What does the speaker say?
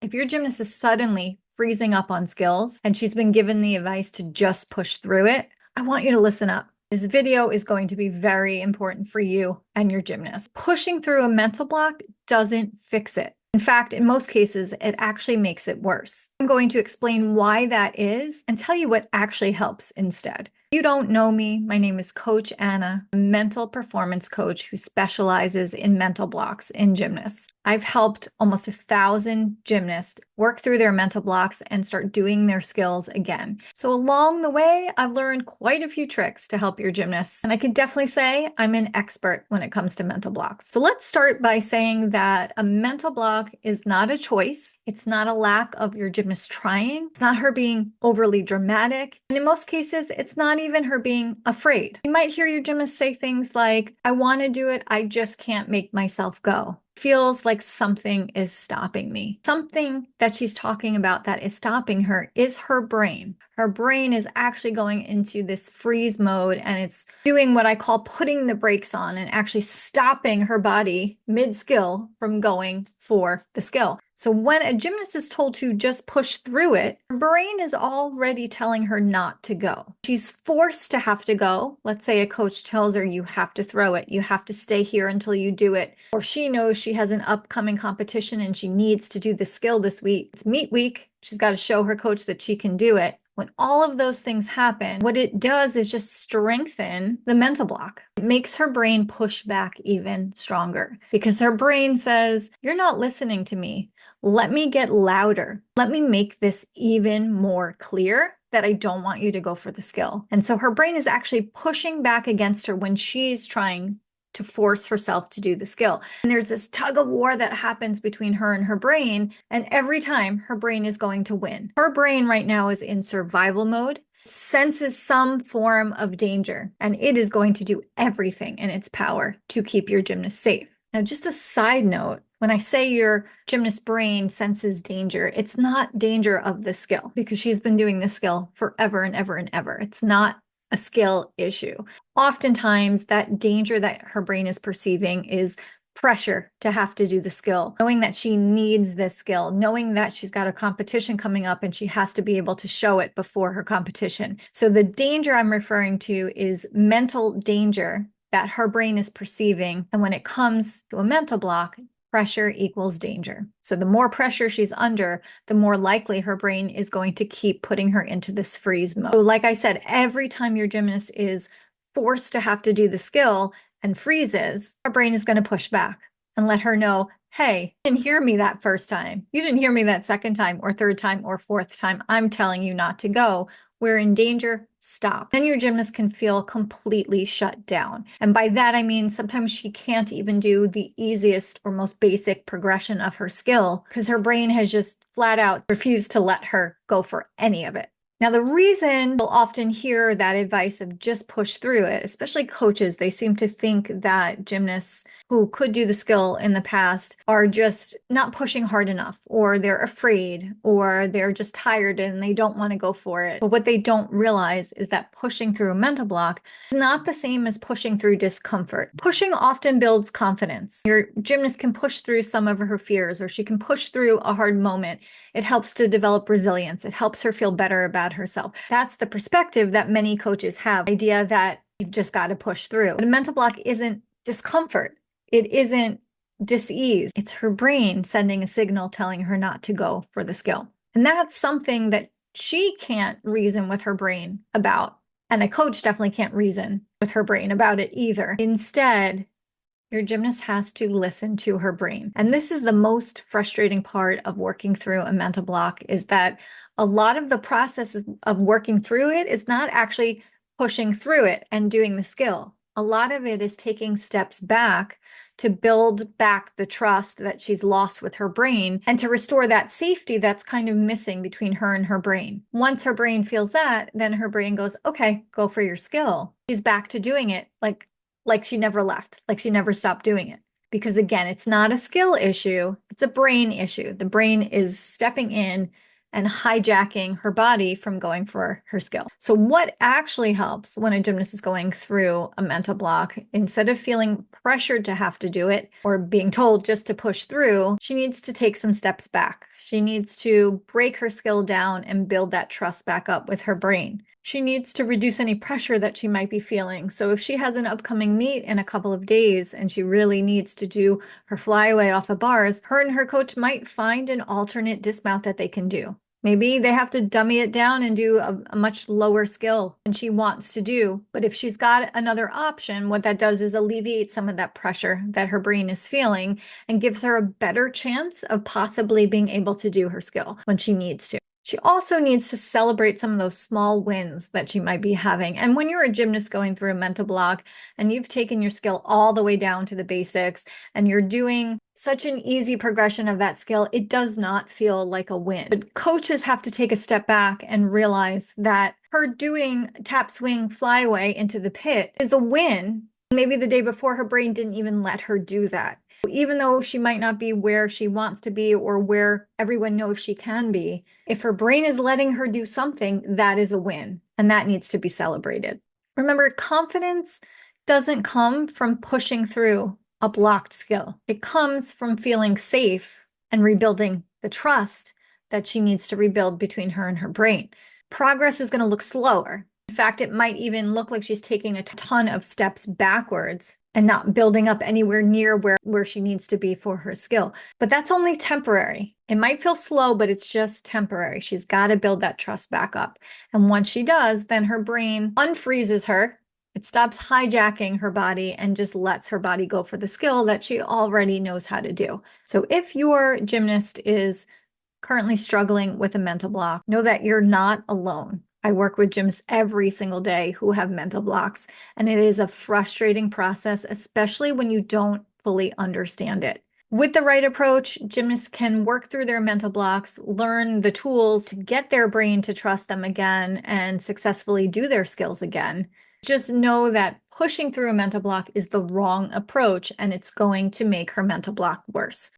If your gymnast is suddenly freezing up on skills and she's been given the advice to just push through it, I want you to listen up. This video is going to be very important for you and your gymnast. Pushing through a mental block doesn't fix it. In fact, in most cases, it actually makes it worse. I'm going to explain why that is and tell you what actually helps instead. If you don't know me, my name is Coach Anna, a mental performance coach who specializes in mental blocks in gymnasts. I've helped almost 1,000 gymnasts work through their mental blocks and start doing their skills again. So along the way, I've learned quite a few tricks to help your gymnasts. And I can definitely say I'm an expert when it comes to mental blocks. So let's start by saying that a mental block is not a choice. It's not a lack of your gymnast trying. It's not her being overly dramatic. And in most cases, it's not even her being afraid. You might hear your gymnast say things like, I want to do it, I just can't make myself go. Feels like something is stopping me. Something that she's talking about that is stopping her is her brain. Her brain is actually going into this freeze mode and it's doing what I call putting the brakes on and actually stopping her body mid-skill from going for the skill. So when a gymnast is told to just push through it, her brain is already telling her not to go. She's forced to have to go. Let's say a coach tells her, you have to throw it. You have to stay here until you do it. Or she knows she has an upcoming competition and she needs to do the skill this week. It's meet week. She's got to show her coach that she can do it. When all of those things happen, what it does is just strengthen the mental block. It makes her brain push back even stronger because her brain says, you're not listening to me. Let me get louder. Let me make this even more clear that I don't want you to go for the skill. And so her brain is actually pushing back against her when she's trying to force herself to do the skill. And there's this tug of war that happens between her and her brain. And every time her brain is going to win. Her brain right now is in survival mode, senses some form of danger, and it is going to do everything in its power to keep your gymnast safe. Now, just a side note, when I say your gymnast brain senses danger, it's not danger of the skill because she's been doing this skill forever and ever and ever. It's not a skill issue. Oftentimes, that danger that her brain is perceiving is pressure to have to do the skill, knowing that she needs this skill, knowing that she's got a competition coming up and she has to be able to show it before her competition. So the danger I'm referring to is mental danger that her brain is perceiving. And when it comes to a mental block, pressure equals danger. So the more pressure she's under, the more likely her brain is going to keep putting her into this freeze mode. So like I said, every time your gymnast is forced to have to do the skill and freezes, her brain is going to push back and let her know, hey, you didn't hear me that first time. You didn't hear me that second time or third time or fourth time. I'm telling you not to go. We're in danger, stop. Then your gymnast can feel completely shut down. And by that, I mean, sometimes she can't even do the easiest or most basic progression of her skill because her brain has just flat out refused to let her go for any of it. Now, the reason you'll often hear that advice of just push through it, especially coaches, they seem to think that gymnasts who could do the skill in the past are just not pushing hard enough, or they're afraid, or they're just tired and they don't want to go for it. But what they don't realize is that pushing through a mental block is not the same as pushing through discomfort. Pushing often builds confidence. Your gymnast can push through some of her fears, or she can push through a hard moment. It helps to develop resilience. It helps her feel better about herself. That's the perspective that many coaches have, the idea that you've just got to push through. But a mental block isn't discomfort. It isn't dis-ease. It's her brain sending a signal telling her not to go for the skill. And that's something that she can't reason with her brain about. And a coach definitely can't reason with her brain about it either. Instead, your gymnast has to listen to her brain. And this is the most frustrating part of working through a mental block, is that a lot of the process of working through it is not actually pushing through it and doing the skill. A lot of it is taking steps back to build back the trust that she's lost with her brain and to restore that safety that's kind of missing between her and her brain. Once her brain feels that, then her brain goes, okay, go for your skill. She's back to doing it like she never left, like she never stopped doing it. Because again, it's not a skill issue, it's a brain issue. The brain is stepping in and hijacking her body from going for her skill. So what actually helps when a gymnast is going through a mental block, instead of feeling pressured to have to do it or being told just to push through, she needs to take some steps back. She needs to break her skill down and build that trust back up with her brain. She needs to reduce any pressure that she might be feeling. So if she has an upcoming meet in a couple of days and she really needs to do her flyaway off of bars, her and her coach might find an alternate dismount that they can do. Maybe they have to dummy it down and do a much lower skill than she wants to do. But if she's got another option, what that does is alleviate some of that pressure that her brain is feeling and gives her a better chance of possibly being able to do her skill when she needs to. She also needs to celebrate some of those small wins that she might be having. And when you're a gymnast going through a mental block and you've taken your skill all the way down to the basics and you're doing such an easy progression of that skill, it does not feel like a win. But coaches have to take a step back and realize that her doing tap swing flyaway into the pit is a win. Maybe the day before her brain didn't even let her do that. Even though she might not be where she wants to be or where everyone knows she can be, if her brain is letting her do something, that is a win, and that needs to be celebrated. Remember, confidence doesn't come from pushing through a blocked skill. It comes from feeling safe and rebuilding the trust that she needs to rebuild between her and her brain. Progress is going to look slower. In fact, it might even look like she's taking a ton of steps backwards and not building up anywhere near where she needs to be for her skill. But that's only temporary. It might feel slow, but it's just temporary. She's got to build that trust back up. And once she does, then her brain unfreezes her. It stops hijacking her body and just lets her body go for the skill that she already knows how to do. So if your gymnast is currently struggling with a mental block, know that you're not alone. I work with gyms every single day who have mental blocks, and it is a frustrating process, especially when you don't fully understand it. With the right approach, gymnasts can work through their mental blocks, learn the tools to get their brain to trust them again, and successfully do their skills again. Just know that pushing through a mental block is the wrong approach, and it's going to make her mental block worse.